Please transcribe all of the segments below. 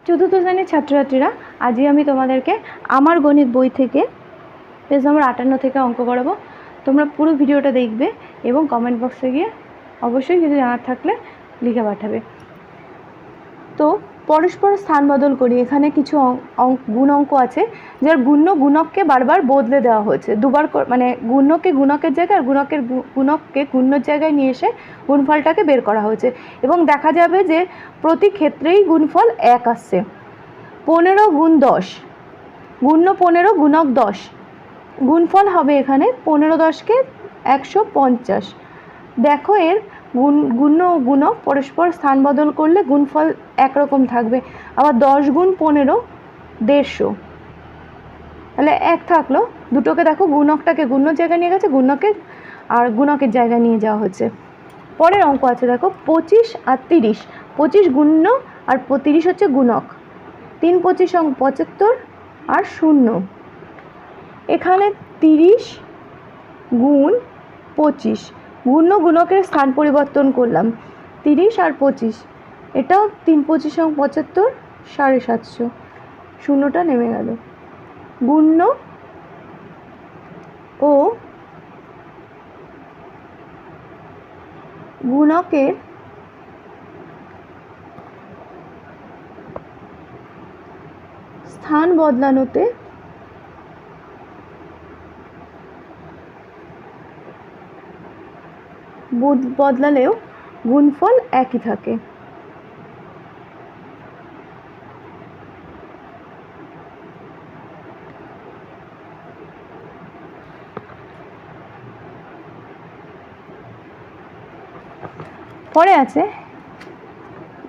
চতুর্থ শ্রেণীর ছাত্রছাত্রীরা, আজই আমি তোমাদেরকে আমার গণিত বই থেকে পেজ নম্বর 58 থেকে অঙ্ক করাবো। তোমরা পুরো ভিডিওটা দেখবে এবং কমেন্ট বক্সে গিয়ে অবশ্যই কিছু জানার থাকলে লিখে পাঠাবে। তো পরস্পর স্থান বদল করি। এখানে কিছু গুণ অঙ্ক আছে যার গুণ্য গুণককে বারবার বদলে দেওয়া হয়েছে, দুবার মানে গুণ্যকে গুণকের জায়গায় আর গুণককে গুণ্যর জায়গায় নিয়ে এসে গুণফলটাকে বের করা হয়েছে এবং দেখা যাবে যে প্রতি ক্ষেত্রেই গুণফল 1 আসছে। 15 গুণ 10, গুণ্য 15 গুণক 10, গুণফল হবে এখানে 15 10কে 150। দেখো এর গুণ্য গুণক পরস্পর স্থান বদল করলে গুণফল একরকম থাকবে। আবার 10 গুণ 15 150, তাহলে 1 থাকলো। দুটোকে দেখো গুণকটাকে গুণ্যর জায়গায় নিয়ে গেছে, গুণকে আর গুণকের জায়গায় নিয়ে যাওয়া হচ্ছে। পরের অঙ্ক আছে দেখো 25 আর 30, 25 গুণ্য আর 30 হচ্ছে গুণক। 3 25 75 আর 0। এখানে 30 গুণ 25, গুণ্য গুণকের স্থান পরিবর্তন করলাম, 30 আর 25, এটাও 3 25 75 750, শূন্যটা নেমে গেল। গুণ্য ও গুণকের স্থান বদলানোতে বদলালেও গুণফল একই থাকে। পরে আছে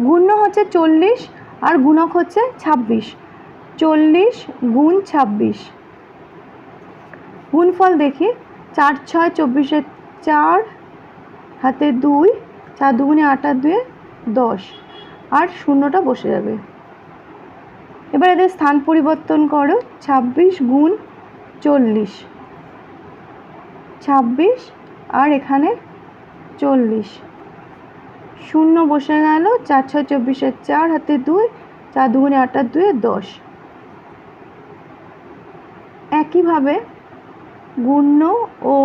গুণ্য হচ্ছে 40 আর গুণক হচ্ছে 26, 40 গুণ 26। গুণফল দেখি, 4 6 24 4 হাতে 2, 4 2 8 আর 2 10, আর শূন্যটা বসে যাবে। এবার এদের স্থান পরিবর্তন করো, 26 গুণ 40, 26 আর এখানে 40, শূন্য বসে গেল। 4 6 24 4 হাতে 2, 4 2 8 আর 2 10। একইভাবে গুণ্য ও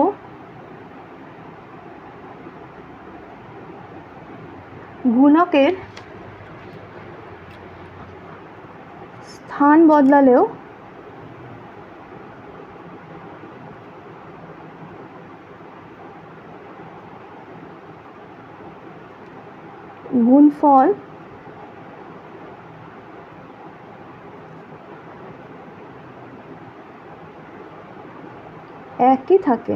গুণকের স্থান বদলালেও গুণফল একই থাকে।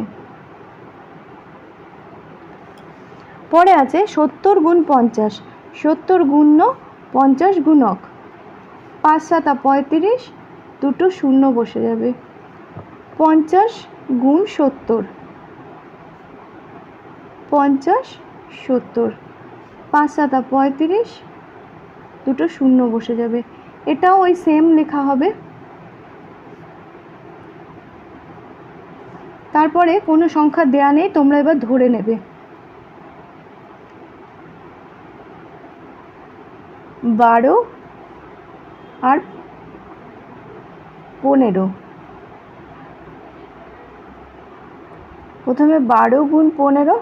পরে আছে 70 গুণ 50, 70 গুণ্য 50 গুণক, 5 7 35, দুটো শূন্য বসে যাবে। 50 গুণ 70, 50 70, 5 7 35, দুটো শূন্য বসে যাবে। এটাও ওই সেম লেখা হবে। তারপরে কোনো সংখ্যা দেয়া নেই, তোমরা এবার ধরে নেবে। 12 আর 15, প্রথমে 12 গুণ 15,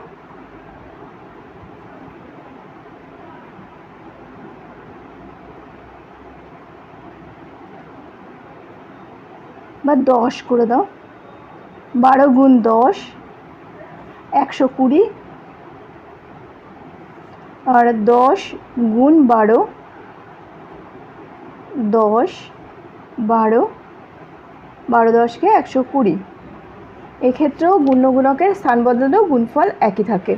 বা 10 করে দাও। 12 গুণ 10 120, আর 10 গুণ 12 10 12, 12 10কে 120। এক্ষেত্রেও গুণ্য গুণকের স্থান বদলালেও গুণফল একই থাকে,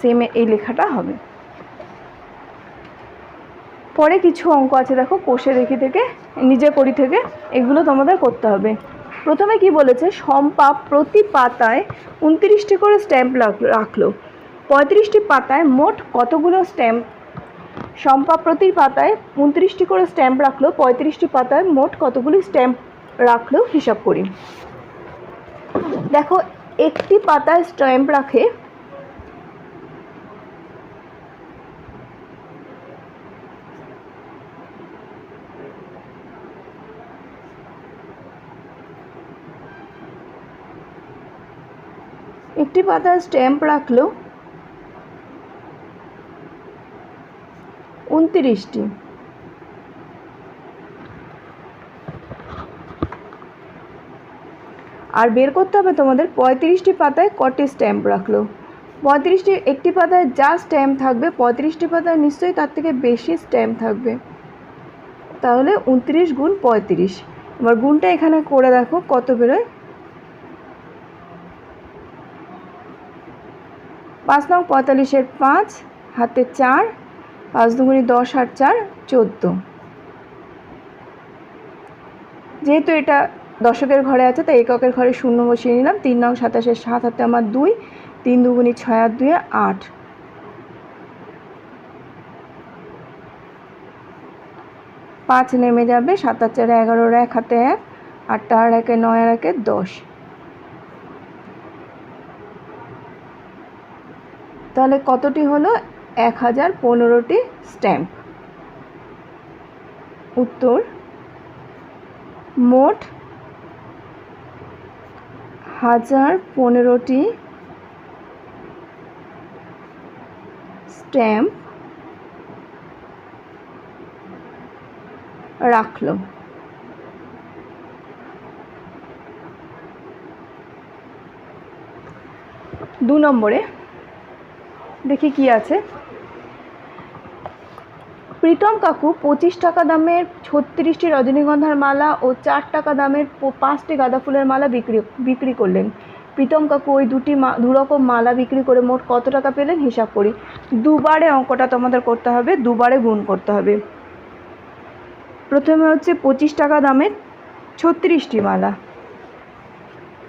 সেম এই লেখাটা হবে। পরে কিছু অঙ্ক আছে দেখো, কোষে দেখি থেকে নিজে করি থেকে, এগুলো তোমাদের করতে হবে। প্রথমে কি বলেছে, শম্পা প্রতি পাতায় 29টি করে স্ট্যাম্প রাখলো, 35টি পাতায় মোট কতগুলো স্ট্যাম্প? শম্পা প্রতি পাতায় 29টি করে স্ট্যাম্প রাখলো, 35টি পাতায় মোট কতগুলি স্ট্যাম্প রাখলো হিসাব করি। দেখো একটি পাতায় স্ট্যাম্প রাখে একটি পাতার স্ট্যাম্প রাখলো 29টি। আর বের করতে হবে তোমাদের 35টি পাতায় কটি স্ট্যাম্প রাখলো। 35টি, একটি পাতায় যা স্ট্যাম্প থাকবে 35টি পাতায় নিশ্চয়ই তার থেকে বেশি স্ট্যাম্প থাকবে, তাহলে 29 গুণ 35। এবার গুণটা এখানে করে দেখো কত বেরোয়। 5 নং 45-এর 5 হাতে 4, 5 দুগুণে 10 আর 4 14। যেহেতু এটা দশকের ঘরে আছে তাই এককের ঘরে 0 বসিয়ে নিলাম। 3 নং 27-এর 7 হাতে আমার 2, 3 দুগুণে 6 আর 2 8। 5 নেমে যাবে, 7 আর 4 11, 1 হাতে 1, 8 আর 1 9 আর 1 10। তাহলে কতটি হলো? 1015টি স্ট্যাম্প। উত্তর মোট 1015টি স্ট্যাম্প রাখলো। 2 নম্বরে দেখি কি আছে। প্রীতম কাকু 25 টাকা দামের 36টি রজনীগন্ধার মালা ও 4 টাকা দামের 5টি গাঁদা ফুলের মালা বিক্রি করলেন। প্রীতম কাকু ওই দু রকম মালা বিক্রি করে মোট কত টাকা পেলেন হিসাব করি। দুবারে অঙ্কটা তোমাদের করতে হবে, দুবারে গুণ করতে হবে। প্রথমে হচ্ছে 25 টাকা দামের 36টি মালা।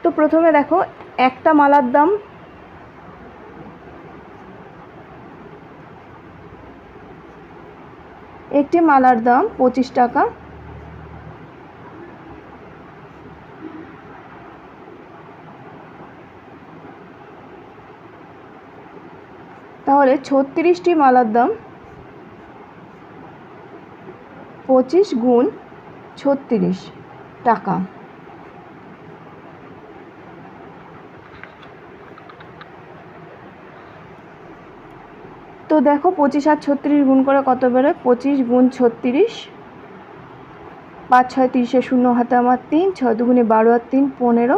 তো প্রথমে দেখো একটা মালার দাম একটি মালার দাম 25 টাকা। তাহলে 36টি মালার দাম 25 গুণ 36 টাকা। তো দেখো 25 আর 36 গুণ করে কত বেরোয়। 25 গুণ 36, 5 6 30, 0 হাতে আমার 3, 6 দুগুণে 12 আর 3 15,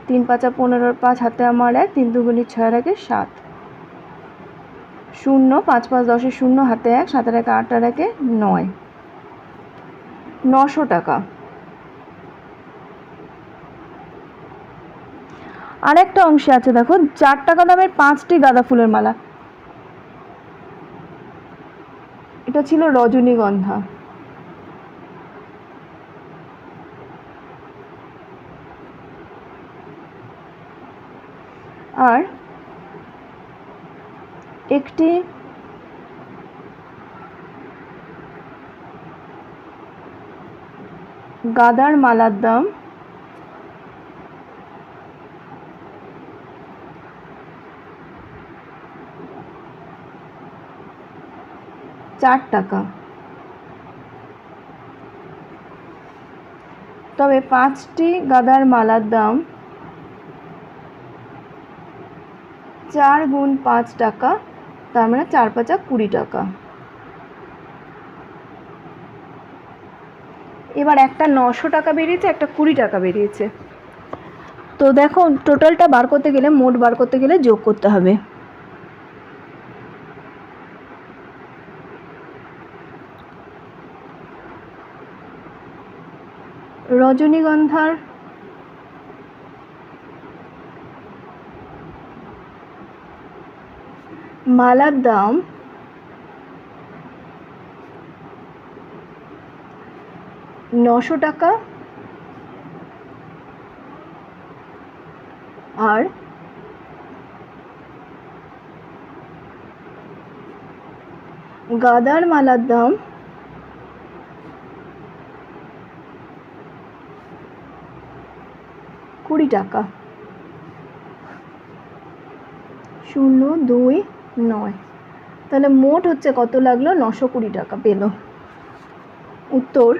3 5 15, 5 হাতে আমার 1, 3 দুগুণে 6 আর 1 7, 0 5 5 10, 0 হাতে 1, 7 আর 1 8 আর 1 9, 900 টাকা। আরেকটা অংশে আছে দেখো 4 টাকা দামের 5টি গাঁদা ফুলের মালা। এটা ছিল রজনীগন্ধা। আর একটি গাঁদার মালার দাম 4 টাকা। তবে 5টি গাঁদার মালার দাম 4 গুণ 5 টাকা, তার মানে 4 5 20 টাকা। এবার একটা 900 টাকা বেরিয়েছে, একটা 20 টাকা বেরিয়েছে। তো দেখো টোটালটা বার করতে গেলে, মোট বার করতে গেলে যোগ করতে হবে। রজনীগন্ধার মালার দাম 900 টাকা, আর গাঁদার মালার দাম 20 টাকা। 0 2 9, তাহলে মোট হচ্ছে কত লাগলো? 920 টাকা পেল। উত্তর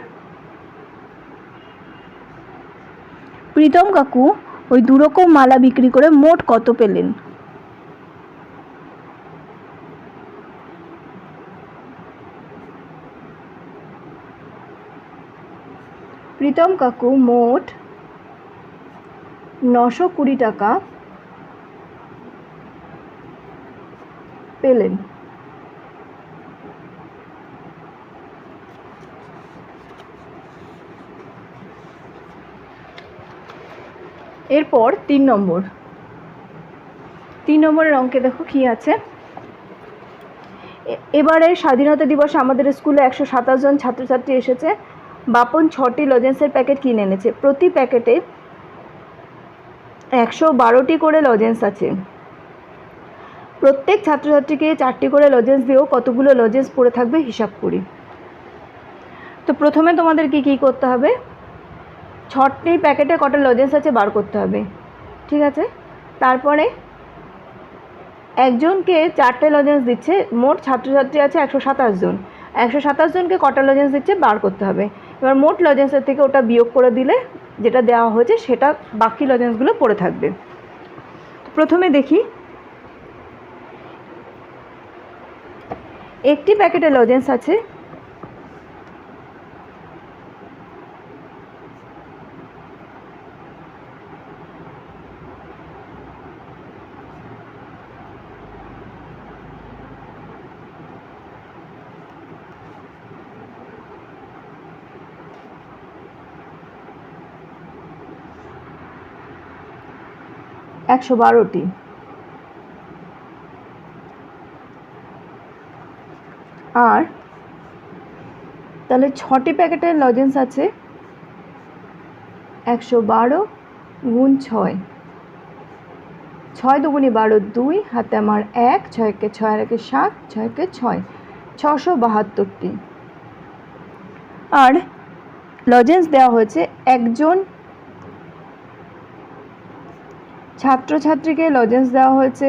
প্রীতম কাকু ওই দুরকম মালা বিক্রি করে মোট কত পেলেন? প্রীতম কাকু মোট 920 টাকা পেলেন। এরপর 3 নম্বরের অঙ্কে দেখো কি আছে। এবারে স্বাধীনতা দিবসে আমাদের স্কুলে 127 জন ছাত্রছাত্রী এসেছে। বাপন 6টি লজেন্সের প্যাকেট কিনে এনেছে। প্রতি প্যাকেটে 112টি করে লজেন্স আছে। প্রত্যেক ছাত্রছাত্রীকে 4টি করে লজেন্স দিয়েও কতগুলো লজেন্স পড়ে থাকবে হিসাব করি। তো প্রথমে তোমাদেরকে কী করতে হবে, 6টি প্যাকেটে কটা লজেন্স আছে বার করতে হবে, ঠিক আছে। তারপরে একজনকে 4টে লজেন্স দিচ্ছে, মোট ছাত্রছাত্রী আছে 127 জন। 127 জনকে কটা লজেন্স দিচ্ছে বার করতে হবে। এবার মোট লজেন্সের থেকে ওটা বিয়োগ করে দিলে যেটা দেওয়া হয়েছে সেটা বাকি লজেন্সগুলো পড়ে থাকবে। প্রথমে দেখি, একটি প্যাকেটে লজেন্স আছে 112টি, আর তাহলে 6টি প্যাকেটের লজেন্স আছে 112 গুণ 6, 6 দুগুণে 12, 2 হাতে আমার 1, 6 কে 6 আর 1 7, 6 কে 6, 672টি। আর লজেন্স দেওয়া হয়েছে একজন ছাত্রছাত্রীকে লজেন্স দেওয়া হয়েছে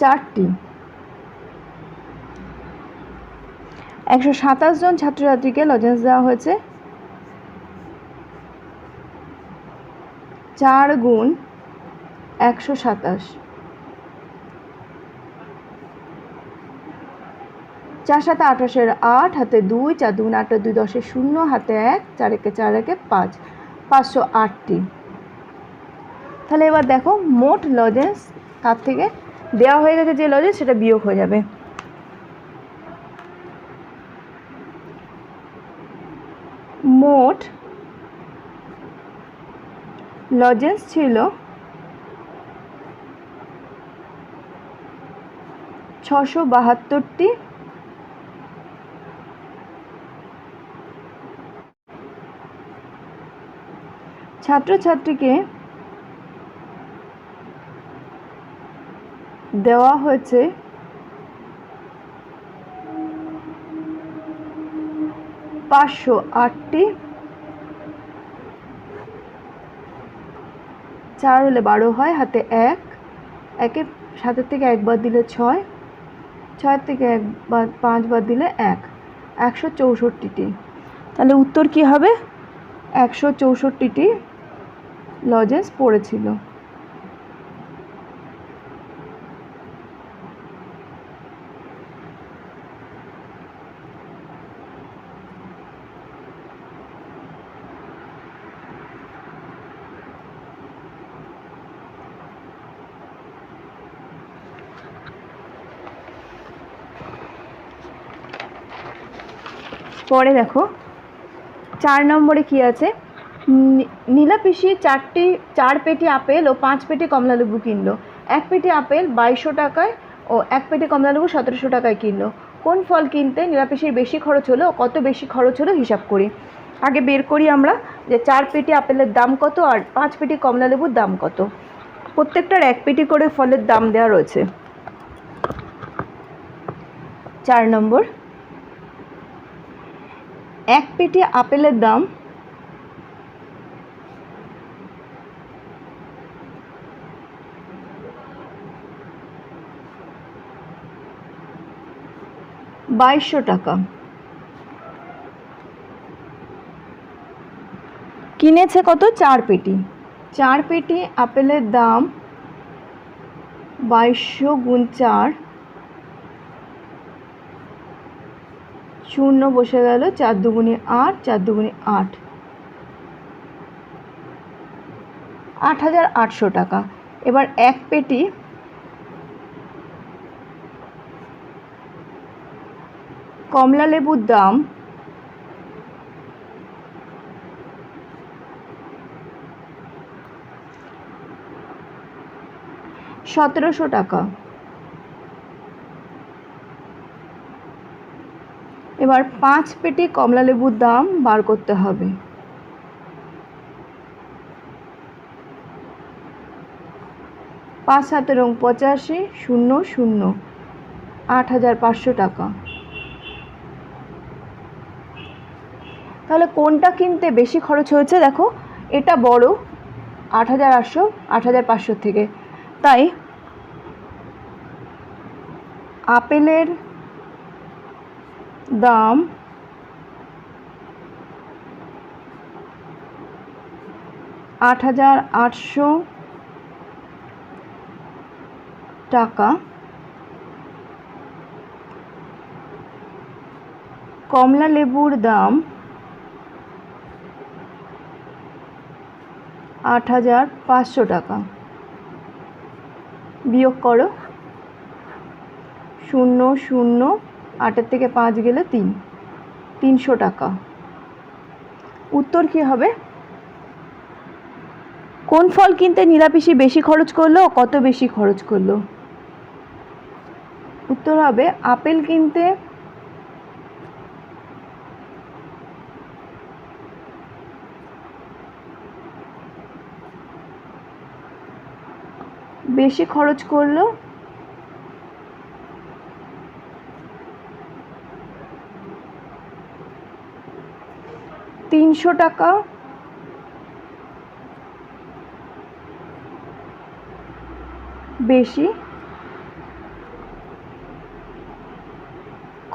4টি। 127 জন ছাত্রছাত্রীকে লজেন্স দেওয়া হয়েছে 4 গুণ 127, 4 7 28, 8 হাতে 2, 4 2 8, 2 10, 0 হাতে 1, 4 1 4 1 5, 508টি। তাহলে এবার দেখো মোট লজেন্স তার থেকে দেওয়া হয়ে গেছে যে লজেন্স সেটা বিয়োগ হয়ে যাবে। মোট লজেন্স ছিল 672টি, ছাত্রছাত্রীকে দেওয়া হয়েছে 508টি, 4 হলে 12 হয়, হাতে 1, 1 7 থেকে 1 বাদ দিলে 6, 6 থেকে 5 বাদ দিলে 1, 164টি। তাহলে উত্তর কি হবে? 164টি লজেন্স পড়েছিল। পরে দেখো 4 নম্বরে কি আছে, নীলা পিসি 4 পেটি আপেল ও 5 পেটি কমলালেবু কিনলো। 1 পেটি আপেল 2200 টাকায় ও 1 পেটি কমলালেবু 1700 টাকায় কিনলো। কোন ফল কিনতে নীলা পিসির বেশি খরচ হলো, কত বেশি খরচ হলো হিসাব করি। আগে বের করি আমরা যে 4 পেটি আপেলের দাম কত আর 5 পেটি কমলালেবুর দাম কত। প্রত্যেকটার 1 পেটি করে ফলের দাম দেওয়া রয়েছে। 4 নম্বর, 1 পেটি আপেলের দাম 2200 টাকা। কিনেছে কত? 4 পেটি। 4 পেটি আপেলের দাম 2200 গুণ 4, শূন্য বসে গেল, 4 দুগুণে 8, 4 দুগুণে 8, 8800 টাকা। এবার এক পেটি কমলা লেবুর দাম 1700 টাকা। এবার 5 পেটি কমলা লেবুর দাম বার করতে হবে। 5 7 85, 0 0, 8500 টাকা। তাহলে কোনটা কিনতে বেশি খরচ হয়েছে? দেখো এটা বড় 8800, 8500 থেকে, তাই আপেলের দাম 8800 টাকা, কমলা লেবুর দাম 8500 টাকা। বিয়োগ করো, 0 0, 8 থেকে 5 গেলে 3, 300 টাকা। উত্তর কি হবে? কোন ফল কিনতে নীলাপিসি বেশি খরচ করলো? কত বেশি খরচ করলো? উত্তর হবে আপেল কিনতে বেশি খরচ করলো 300 টাকা বেশি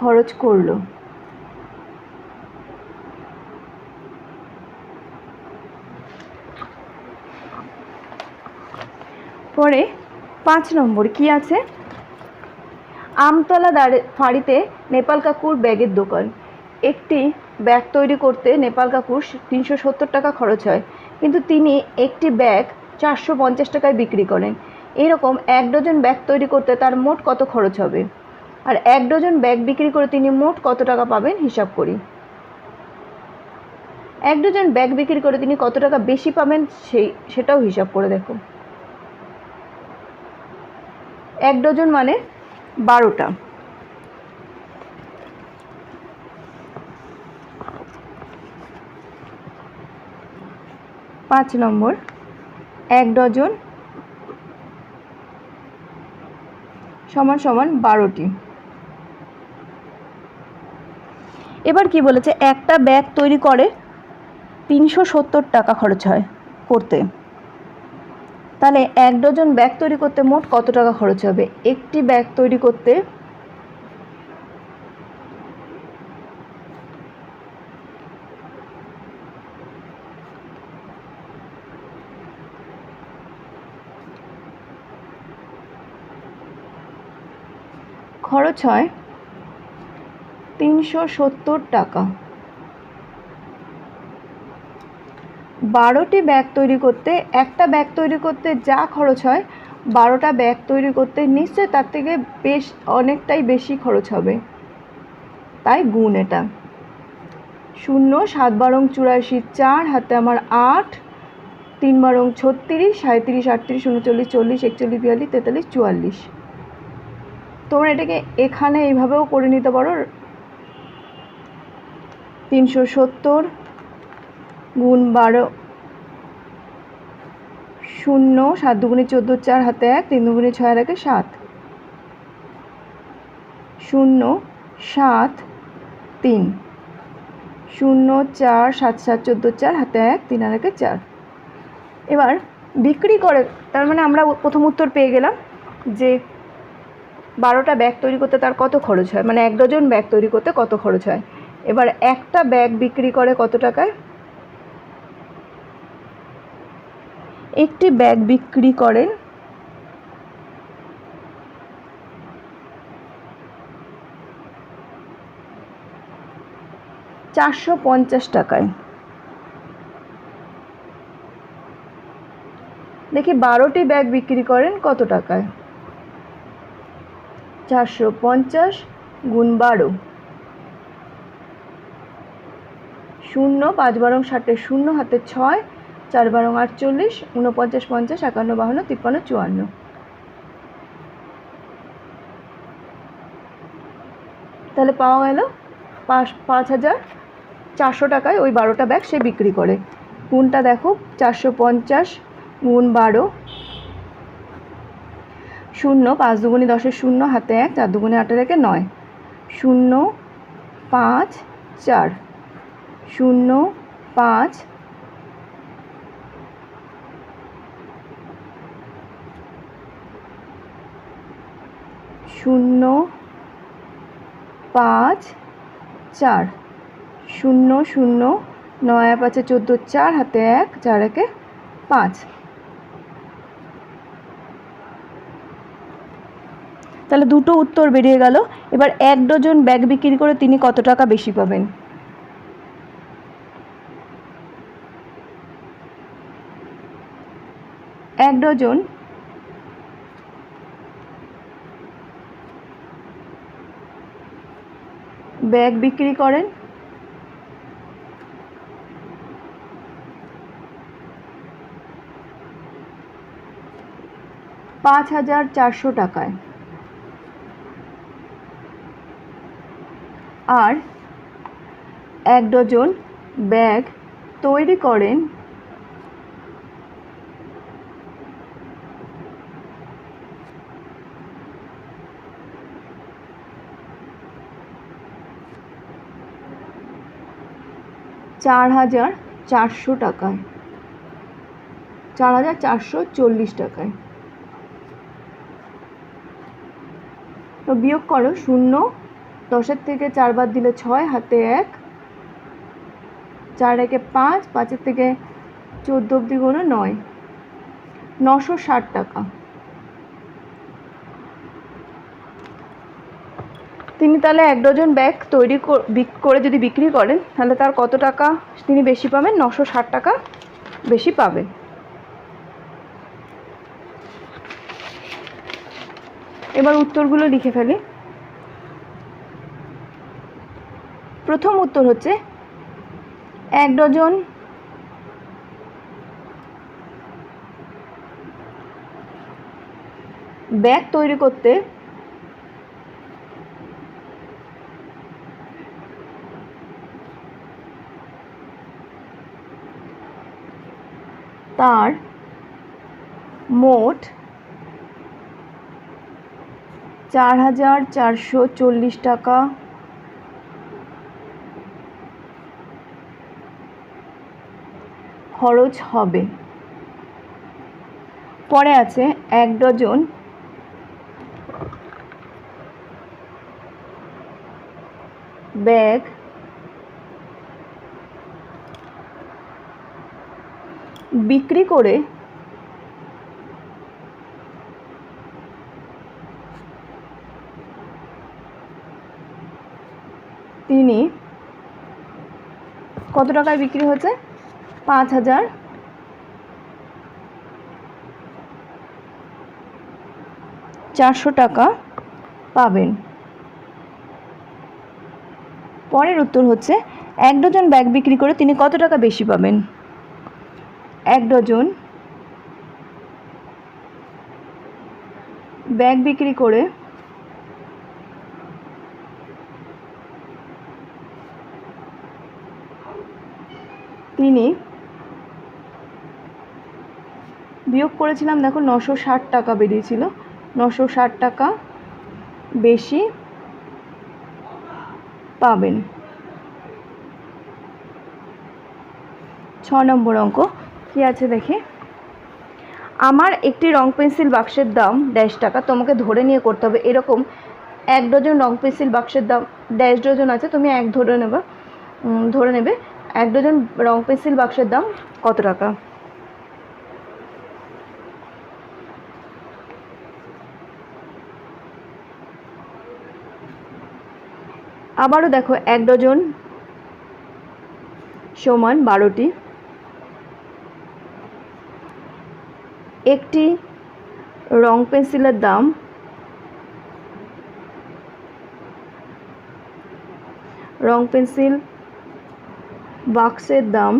খরচ করলো। পরে 5 নম্বর কি আছে? আমতলা ফাঁড়িতে নেপাল কাকুর ব্যাগের দোকান। একটি ব্যাগ তৈরি করতে নেপাল কাকুর 370 টাকা খরচ হয়, কিন্তু তিনি একটি ব্যাগ 450 টাকায় বিক্রি করেন। এরকম 1 ডজন ব্যাগ তৈরি করতে তার মোট কত খরচ হবে? আর 1 ডজন ব্যাগ বিক্রি করে তিনি মোট কত টাকা পাবেন হিসাব করি। 1 ডজন ব্যাগ বিক্রি করে তিনি কত টাকা বেশি পাবেন সেটাও হিসাব করে দেখো। 1 ডজন মানে 12টা। 5 নম্বর 1 ডজন সমান সমান 12টি। এবার কি বলেছে? একটা ব্যাগ তৈরি করে 370 টাকা খরচ হয় করতে, তাহলে 1 ডজন ব্যাগ তৈরি করতে মোট কত টাকা খরচ হবে? একটি ব্যাগ তৈরি করতে খরচ হয় 370 টাকা। 12টি ব্যাগ তৈরি করতে, একটা ব্যাগ তৈরি করতে যা খরচ হয় 12টা ব্যাগ তৈরি করতে নিশ্চয় তার থেকে অনেকটাই বেশি খরচ হবে, তাই গুণ এটা। 0 7 12 84, 4 হাতে আমার 8, 3 12 36, 37 38 39 40 41 42 43 44। তোমরা এটাকে এখানে এইভাবেও করে নিতে পারো। 370 গুণ 12, 0 7 দুগুণে 14, 4 হাতে 1, 3 দুগুণে 6 আর 1 7, 0 7 3, 0 4 7 7 14, 4 হাতে 1, 3 আর 1 4। এবার বিক্রি করে, তার মানে আমরা প্রথম উত্তর পেয়ে গেলাম যে 12টা ব্যাগ তৈরি করতে তার কত খরচ হয়, মানে 1 ডজন ব্যাগ তৈরি করতে কত খরচ হয়। এবার একটা ব্যাগ বিক্রি করে কত টাকায়? একটি ব্যাগ বিক্রি করেন 450 টাকায়। দেখি 12টি ব্যাগ বিক্রি করেন কত টাকায়? 450 গুণ 12, 0 5 বারং 60, 0 হাতে 6, 4 বারং 48, 49 50 51 52 53 54। তাহলে পাওয়া গেল 5400 টাকায় ওই 12টা ব্যাগ সে বিক্রি করে। কোনটা দেখো, 450 গুণ 12, 0 5 দুগুণে 10, 0 হাতে 1, 4 দুগুণে 8 রেখে 9, 0 5 4, 0 5 0 5 4, 0 0 9 5 14, 4 হাতে 1, 4 একে 5। তাহলে দুটো উত্তর বেরিয়ে গেল। এবার 1 ডজন ব্যাগ বিক্রি করে তিনি কত টাকা বেশি পাবেন? এক ডজন ব্যাগ বিক্রি করেন 5400 টাকায়, আর 1 ডজন ব্যাগ তৈরি করেন 4440 টাকায়, 4440 টাকায়। তো বিয়োগ করো, 0 10-এর থেকে 4 বাদ দিলে 6, হাতে 1, 4 একে 5, 5-এর থেকে 14 অবধি গুণ 9, 960 টাকা। তিনি তাহলে 1 ডজন ব্যাগ তৈরি করে যদি বিক্রি করেন তাহলে তার কত টাকা তিনি বেশি পাবেন? 960 টাকা বেশি পাবেন। এবার উত্তরগুলো লিখে ফেলি। প্রথম উত্তর হচ্ছে 1 ডজন ব্যাগ তৈরি করতে তার মোট 4440 টাকা খরচ হবে। পরে আছে 1 ডজন ব্যাগ বিক্রি করে তিনি কত টাকায় বিক্রি হচ্ছে? 5400 টাকা পাবেন। পরের উত্তর হচ্ছে 1 ডজন ব্যাগ বিক্রি করে তিনি কত টাকা বেশি পাবেন? 1 ডজন ব্যাগ বিক্রি করে তিনি বিয়োগ করেছিলাম, দেখো 960 টাকা বেরিয়েছিল, 960 টাকা বেশি পাবেন। 6 নম্বর অঙ্ক কি আছে দেখি। আমার একটি রং পেন্সিল বাক্সের দাম 1.5 টাকা, তোমাকে ধরে নিয়ে করতে হবে। এরকম 1 ডজন রং পেন্সিল বাক্সের দাম 1.5 ডজন আছে, তুমি এক ধরে নেবে 1 ডজন রং পেন্সিল বাক্সের দাম কত টাকা। আবারও দেখো 1 ডজন সমান 12টি। একটি রং পেন্সিলের দাম রং পেন্সিল বাক্সের দাম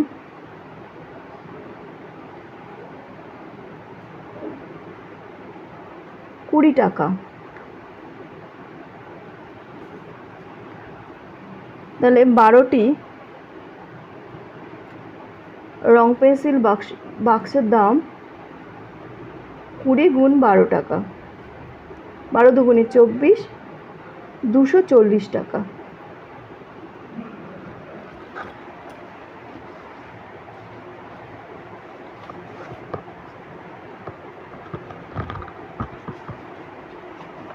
20 টাকা। তাহলে 12টি রং পেন্সিল বাক্সের দাম 20 গুণ 12 টাকা, 12 দুগুণে 24, 240 টাকা।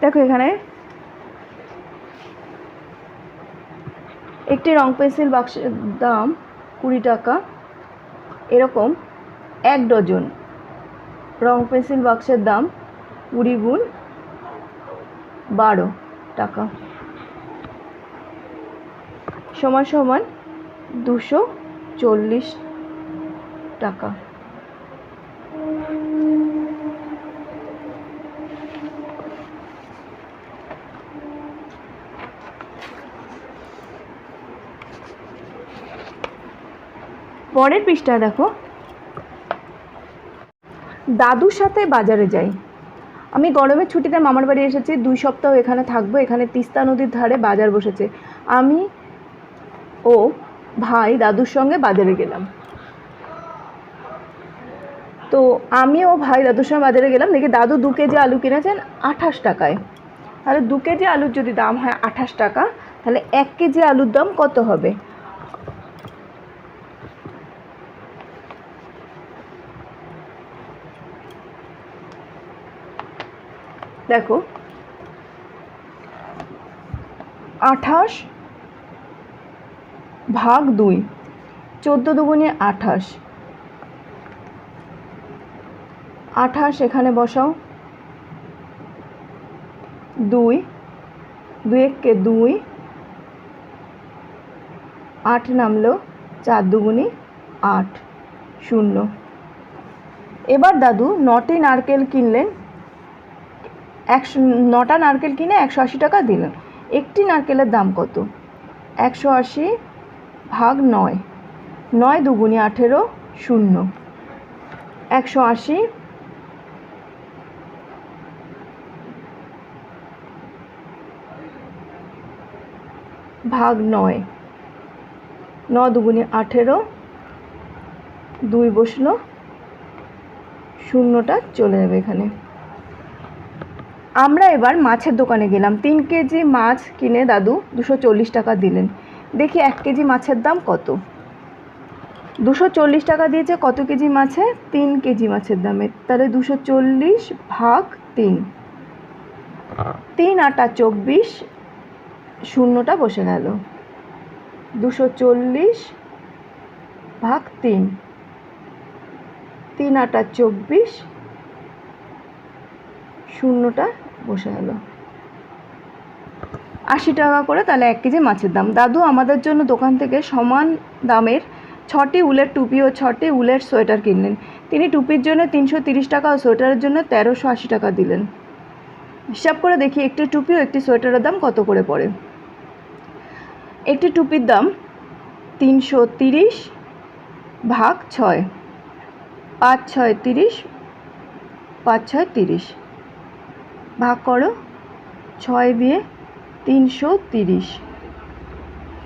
দেখো এখানে একটি রং পেন্সিল বাক্সের দাম 20 টাকা, এরকম 1 ডজন রং পেন্সিল বাক্সের দাম 20 গুণ 12 টাকা সমান সমান 240 টাকা। পরের পৃষ্ঠা দেখো, দাদুর সাথে বাজারে যাই। আমি গরমের ছুটিতে মামার বাড়ি এসেছি, 2 সপ্তাহ এখানে থাকবো। এখানে তিস্তা নদীর ধারে বাজার বসেছে। আমি ও ভাই দাদুর সঙ্গে বাজারে গেলাম। তো আমি ও ভাই দাদুর সঙ্গে বাজারে গেলাম, দেখি দাদু 2 কেজি আলু কিনেছেন 28 টাকায়। তাহলে 2 কেজি আলুর যদি দাম হয় 28 টাকা, তাহলে 1 কেজি আলুর দাম কত হবে। দেখো 28 ভাগ 2, 14 দুগুণে 28, 28 এখানে বসাও, 2, 2 কে 2, 8 নামলো, 4 দুগুণে 8, 0। এবার দাদু 9টি নারকেল কিনলেন, 9টা নারকেল কিনে 180 টাকা দিলেন। একটি নারকেলের দাম কত। 180 ভাগ 9, 9 দুগুণে 18, 0। 180 ভাগ 9, 9 দুগুণে 18, 2 বসলো, 0টা চলে যাবে এখানে। আমরা এবার মাছের দোকানে গেলাম। 3 কেজি মাছ কিনে দাদু 240 টাকা দিলেন। দেখি 1 কেজি মাছের দাম কত। 240 টাকা দিয়েছে কত কেজি মাছে, 3 কেজি মাছের দামে। তাহলে 240 ভাগ 3, 3 আটা 24, 0টা বসে গেল। 240 ভাগ 3, 3 আটা 24, 0টা বসে গেল। 80 টাকা করে তাহলে 1 কেজি মাছের দাম। দাদু আমাদের জন্য দোকান থেকে সমান দামের 6টি উলের টুপি ও 6টি উলের সোয়েটার কিনলেন। তিনি টুপির জন্য 330 টাকা ও সোয়েটারের জন্য 1380 টাকা দিলেন। হিসাব করে দেখি একটি টুপি ও একটি সোয়েটারের দাম কত করে পড়ে। একটি টুপির দাম 330 ভাগ 6, 5 6 30, 5 6 30, ভাগ করো 6 দিয়ে 330,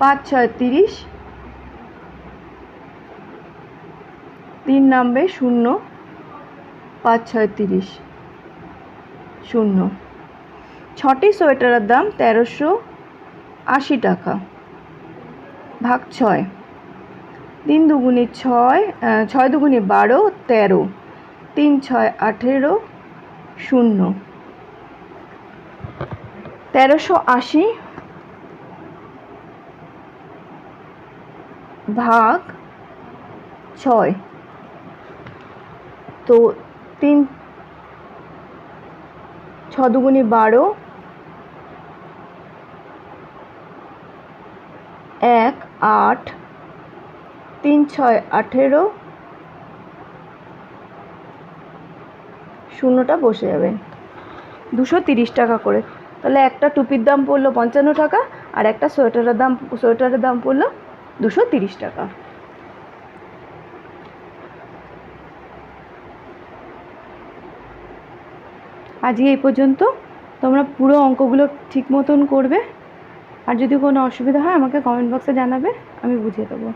5 6 30, 3 নামবে 0, 5 6 30, 0। 6টি সোয়েটারের দাম 1380 টাকা ভাগ 6, 3 দুগুণে 6, 6 দুগুণে 12, 13, 3 6 18 0 1380 ভাগ 6 তো 3 6 দুগুণে 12 1 8 3 6 18 শূন্যটা বসে যাবে 230 টাকা করে। তাহলে একটা টুপির দাম পড়লো 55 টাকা আর একটা সোয়েটারের দাম পড়লো 230 টাকা। আজকে এই পর্যন্ত। তোমরা পুরো অঙ্কগুলো ঠিক মতন করবে, আর যদি কোনো অসুবিধা হয় আমাকে কমেন্ট বক্সে জানাবে, আমি বুঝিয়ে দেবো।